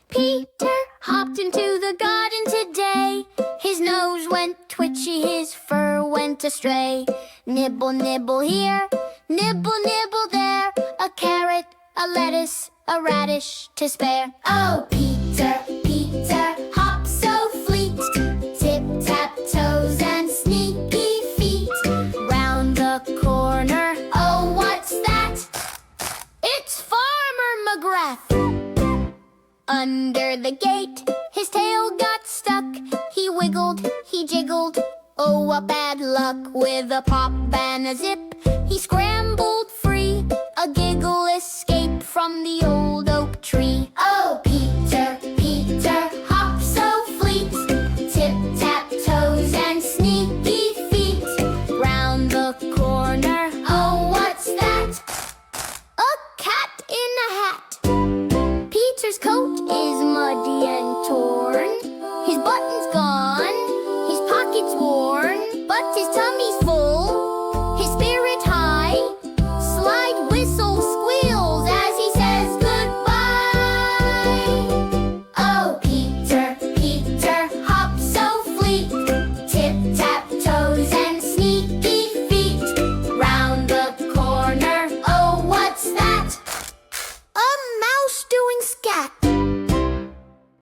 Peter hopped into the garden today. His nose went twitchy, his fur went astray. Nibble, nibble here, nibble, nibble there. A carrot, a lettuce, a radish to spare. Oh, Peter, Peter, hop so fleet. Tip-tap-toes and sneaky feet. Round the corner, oh, what's that? It's Farmer McGrath. Under the gate, his tail got stuck. He wiggled, he jiggled, oh, what bad luck. With a pop and a zip, he scrambled free. A giggle escaped from the old oak tree. Oh,